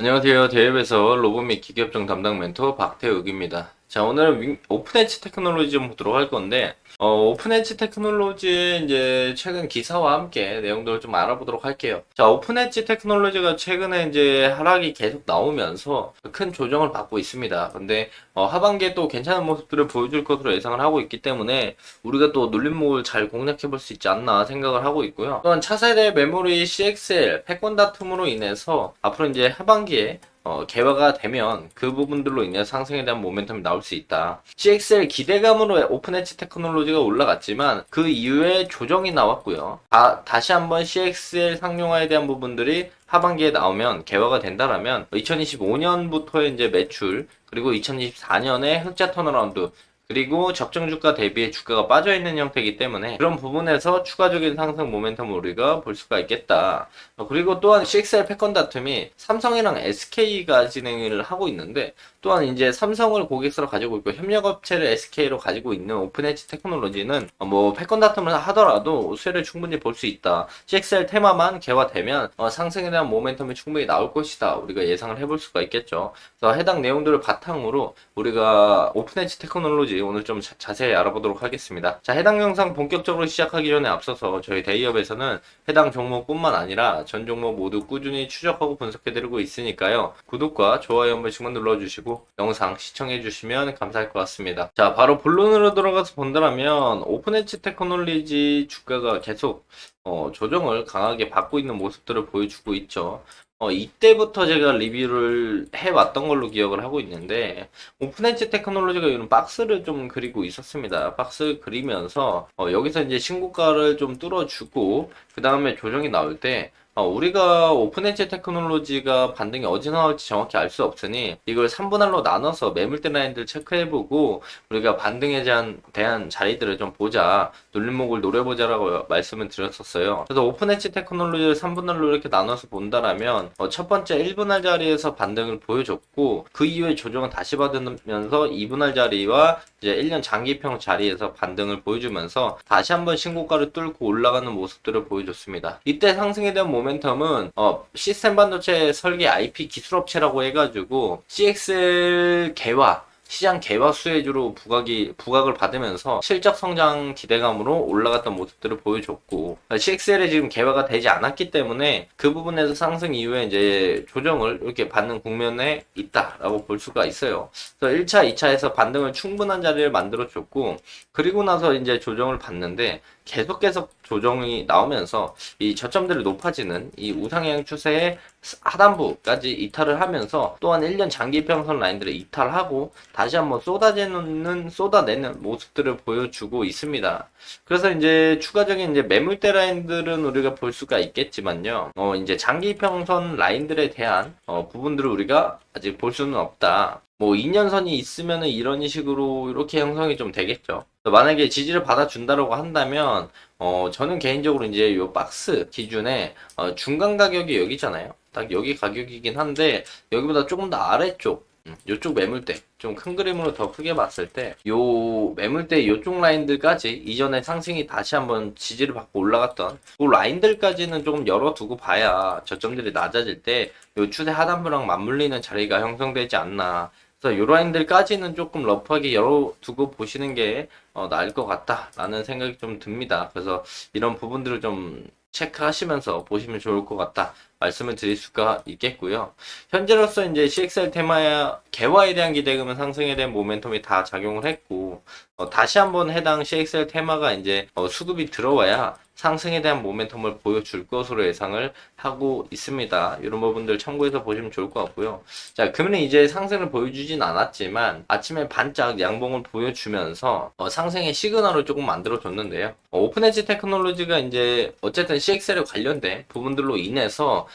안녕하세요. 대웹에서 로봇 및 기계협정 담당 멘토 박태욱입니다. 자, 오늘은 오픈 엣지 테크놀로지 좀 보도록 할 건데, 오픈 엣지 테크놀로지의 이제 최근 기사와 함께 내용들을 좀 알아보도록 할게요. 자, 오픈 엣지 테크놀로지가 최근에 이제 하락이 계속 나오면서 큰 조정을 받고 있습니다. 근데 하반기에 또 괜찮은 모습들을 보여줄 것으로 예상을 하고 있기 때문에 우리가 또 눌림목을 잘 공략해 볼 수 있지 않나 생각을 하고 있고요. 또한 차세대 메모리 CXL 패권 다툼으로 인해서 앞으로 이제 하반기에 개화가 되면 그 부분들로 인해 상승에 대한 모멘텀이 나올 수 있다. CXL 기대감으로 오픈 엣지 테크놀로지가 올라갔지만 그 이후에 조정이 나왔고요. 다시 한번 CXL 상용화에 대한 부분들이 하반기에 나오면 개화가 된다라면 2025년부터의 이제 매출 그리고 2024년에 흑자 턴어라운드 그리고 적정 주가 대비해 주가가 빠져 있는 형태이기 때문에 그런 부분에서 추가적인 상승 모멘텀을 우리가 볼 수가 있겠다. 그리고 또한 CXL 패권 다툼이 삼성이랑 SK가 진행을 하고 있는데 또한 이제 삼성을 고객사로 가지고 있고 협력업체를 SK로 가지고 있는 오픈 엣지 테크놀로지는 뭐 패권 다툼을 하더라도 수혜를 충분히 볼 수 있다. CXL 테마만 개화되면 상승에 대한 모멘텀이 충분히 나올 것이다. 우리가 예상을 해볼 수가 있겠죠. 그래서 해당 내용들을 바탕으로 우리가 오픈 엣지 테크놀로지 오늘 좀 자세히 알아보도록 하겠습니다. 자, 해당 영상 본격적으로 시작하기 전에 앞서서 저희 데이업에서는 해당 종목뿐만 아니라 전 종목 모두 꾸준히 추적하고 분석해드리고 있으니까요. 구독과 좋아요 한 번씩만 눌러주시고 영상 시청해주시면 감사할 것 같습니다. 자, 바로 본론으로 들어가서 본다면 오픈 엣지 테크놀로지 주가가 계속 조정을 강하게 받고 있는 모습들을 보여주고 있죠. 이때부터 제가 리뷰를 해왔던 걸로 기억을 하고 있는데, 오픈 엣지 테크놀로지가 이런 박스를 좀 그리고 있었습니다. 박스 그리면서, 여기서 이제 신고가를 좀 뚫어주고, 그 다음에 조정이 나올 때, 우리가 오픈 엣지 테크놀로지가 반등이 어디 나올지 정확히 알 수 없으니, 이걸 3분할로 나눠서 매물대 라인들 체크해보고, 우리가 반등에 대한 자리들을 좀 보자, 눌림목을 노려보자라고 말씀을 드렸었어요. 그래서 오픈 엣지 테크놀로지를 3분할로 이렇게 나눠서 본다라면 첫 번째 1분할 자리에서 반등을 보여줬고 그 이후에 조정을 다시 받으면서 2분할 자리와 이제 1년 장기평 자리에서 반등을 보여주면서 다시 한번 신고가를 뚫고 올라가는 모습들을 보여줬습니다. 이때 상승에 대한 모멘텀은 시스템 반도체 설계 IP 기술업체라고 해가지고 CXL 개화 시장 개화 수혜주로 부각을 받으면서 실적 성장 기대감으로 올라갔던 모습들을 보여줬고 CXL이 지금 개화가 되지 않았기 때문에 그 부분에서 상승 이후에 이제 조정을 이렇게 받는 국면에 있다라고 볼 수가 있어요. 그래서 1차, 2차에서 반등을 충분한 자리를 만들어줬고 그리고 나서 이제 조정을 받는데 계속 조정이 나오면서 이 저점들이 높아지는 이 우상향 추세의 하단부까지 이탈을 하면서 또한 1년 장기평선 라인들을 이탈하고 다시 한번 쏟아내는 모습들을 보여주고 있습니다. 그래서 이제 추가적인 이제 매물대 라인들은 우리가 볼 수가 있겠지만요. 이제 장기평선 라인들에 대한 부분들을 우리가 아직 볼 수는 없다. 뭐 2년선이 있으면은 이런 식으로 이렇게 형성이 좀 되겠죠. 만약에 지지를 받아준다라고 한다면 저는 개인적으로 이제 요 박스 기준에 중간 가격이 여기잖아요. 딱 여기 가격이긴 한데 여기보다 조금 더 아래쪽 요쪽 매물대 좀 큰 그림으로 더 크게 봤을 때 요 매물대 요쪽 라인들까지 이전에 상승이 다시 한번 지지를 받고 올라갔던 그 라인들까지는 조금 열어두고 봐야 저점들이 낮아질 때 요 추세 하단부랑 맞물리는 자리가 형성되지 않나. 그래서 요 라인들까지는 조금 러프하게 열어두고 보시는 게 나을 것 같다라는 생각이 좀 듭니다. 그래서 이런 부분들을 좀 체크하시면서 보시면 좋을 것 같다 말씀을 드릴 수가 있겠고요. 현재로서 이제 CXL 테마야 개화에 대한 기대감은 상승에 대한 모멘텀이 다 작용을 했고 다시 한번 해당 CXL 테마가 이제 수급이 들어와야 상승에 대한 모멘텀을 보여줄 것으로 예상을 하고 있습니다. 이런 부분들 참고해서 보시면 좋을 것 같고요. 자, 금일은 이제 상승을 보여주진 않았지만 아침에 반짝 양봉을 보여주면서 상승의 시그널을 조금 만들어줬는데요. 오픈 엣지 테크놀로지가 이제 어쨌든 CXL에 관련된 부분들로 인해서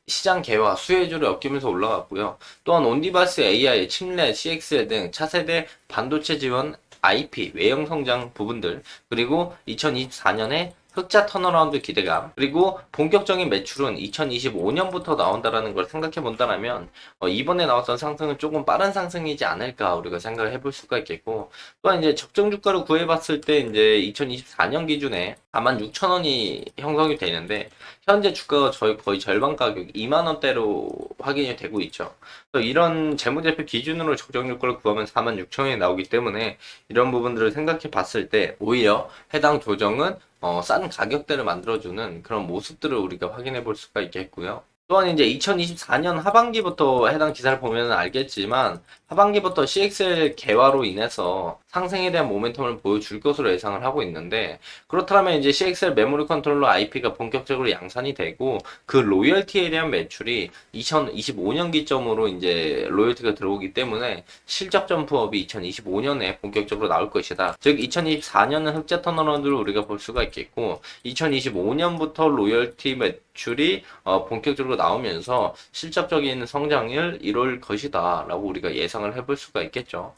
시장 개화 수혜주를 엮이면서 올라갔고요. 또한 온디바스 AI, 칩넷, CXL 등 차세대 반도체 지원 IP, 외형 성장 부분들, 그리고 2024년에 흑자 턴어라운드 기대감, 그리고 본격적인 매출은 2025년부터 나온다라는 걸 생각해 본다면 이번에 나왔던 상승은 조금 빠른 상승이지 않을까 우리가 생각을 해볼 수가 있겠고, 또한 이제 적정 주가를 구해봤을 때 이제 2024년 기준에 46,000원이 형성이 되는데 현재 주가가 거의 절반 가격 2만 원대로 확인이 되고 있죠. 그래서 이런 재무제표 기준으로 적정 주가를 구하면 46,000원이 나오기 때문에 이런 부분들을 생각해 봤을 때 오히려 해당 조정은 싼 가격대를 만들어주는 그런 모습들을 우리가 확인해 볼 수가 있겠고요. 또한 이제 2024년 하반기부터 해당 기사를 보면 알겠지만 하반기부터 CXL 개화로 인해서 상승에 대한 모멘텀을 보여줄 것으로 예상을 하고 있는데, 그렇다면 이제 CXL 메모리 컨트롤러 IP가 본격적으로 양산이 되고 그 로열티에 대한 매출이 2025년 기점으로 이제 로열티가 들어오기 때문에 실적 점프업이 2025년에 본격적으로 나올 것이다. 즉 2024년은 흑자 턴어라운드를 우리가 볼 수가 있겠고 2025년부터 로열티 매출이 본격적으로 나오면서 실적적인 성장을 이룰 것이다 라고 우리가 예상을 해볼 수가 있겠죠.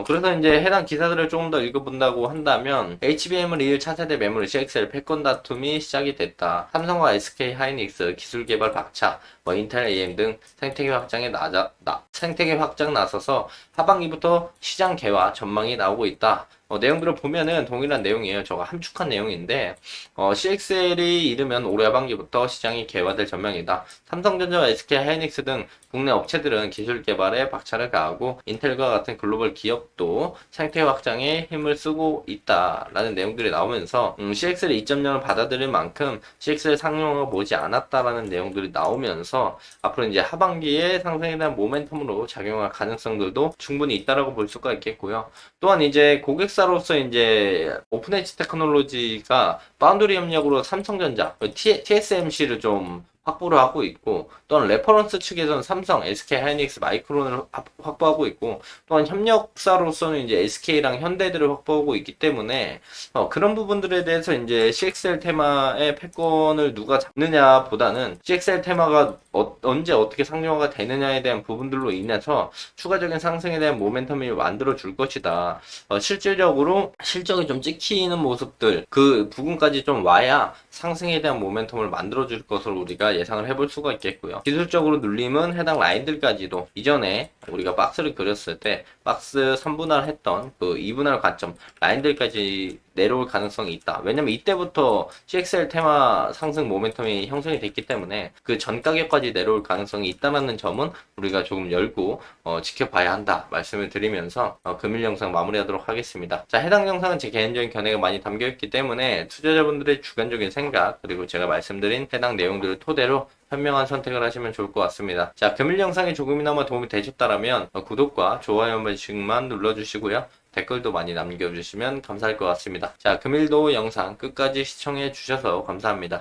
그래서 이제 해당 기사들을 조금 더 읽어본다고 한다면 HBM을 이을 차세대 메모리 CXL 패권 다툼이 시작이 됐다. 삼성과 SK 하이닉스 기술 개발 박차, 인텔 AM 등 생태계 확장 나서서 하반기부터 시장 개화 전망이 나오고 있다. 내용들을 보면은 동일한 내용이에요. 저가 함축한 내용인데 CXL이 이르면 올해 하반기부터 시장이 개화될 전망이다. 삼성전자와 SK 하이닉스 등 국내 업체들은 기술 개발에 박차를 가하고 인텔과 같은 글로벌 기업도 생태 확장에 힘을 쓰고 있다라는 내용들이 나오면서 CXL 2.0을 받아들일 만큼 CXL 상용화가 오지 않았다라는 내용들이 나오면서 앞으로 이제 하반기에 상승에 대한 모멘텀으로 작용할 가능성들도 충분히 있다라고 볼 수가 있겠고요. 또한 이제 고객사로서 이제 오픈 엣지 테크놀로지가 파운드리 협력으로 삼성전자, TSMC를 좀 확보를 하고 있고, 또한 레퍼런스 측에서는 삼성, SK 하이닉스, 마이크론을 확보하고 있고, 또한 협력사로서는 이제 SK랑 현대들을 확보하고 있기 때문에 그런 부분들에 대해서 이제 CXL 테마의 패권을 누가 잡느냐 보다는 CXL 테마가 언제 어떻게 상용화가 되느냐에 대한 부분들로 인해서 추가적인 상승에 대한 모멘텀이 만들어 줄 것이다. 실질적으로 실적이 좀 찍히는 모습들 그 부분까지 좀 와야 상승에 대한 모멘텀을 만들어 줄 것으로 우리가 예상을 해볼 수가 있겠고요. 기술적으로 눌림은 해당 라인들까지도 이전에 우리가 박스를 그렸을 때 박스 3분할 했던 그 2분할 관점 라인들까지 내려올 가능성이 있다. 왜냐면 이때부터 CXL 테마 상승 모멘텀이 형성이 됐기 때문에 그 전 가격까지 내려올 가능성이 있다는 점은 우리가 조금 열고 지켜봐야 한다 말씀을 드리면서 금일 영상 마무리하도록 하겠습니다. 자, 해당 영상은 제 개인적인 견해가 많이 담겨있기 때문에 투자자분들의 주관적인 생각 그리고 제가 말씀드린 해당 내용들을 토대로 현명한 선택을 하시면 좋을 것 같습니다. 자, 금일 영상이 조금이나마 도움이 되셨다면 구독과 좋아요 한 번씩만 눌러주시고요. 댓글도 많이 남겨주시면 감사할 것 같습니다. 자, 금일도 영상 끝까지 시청해 주셔서 감사합니다.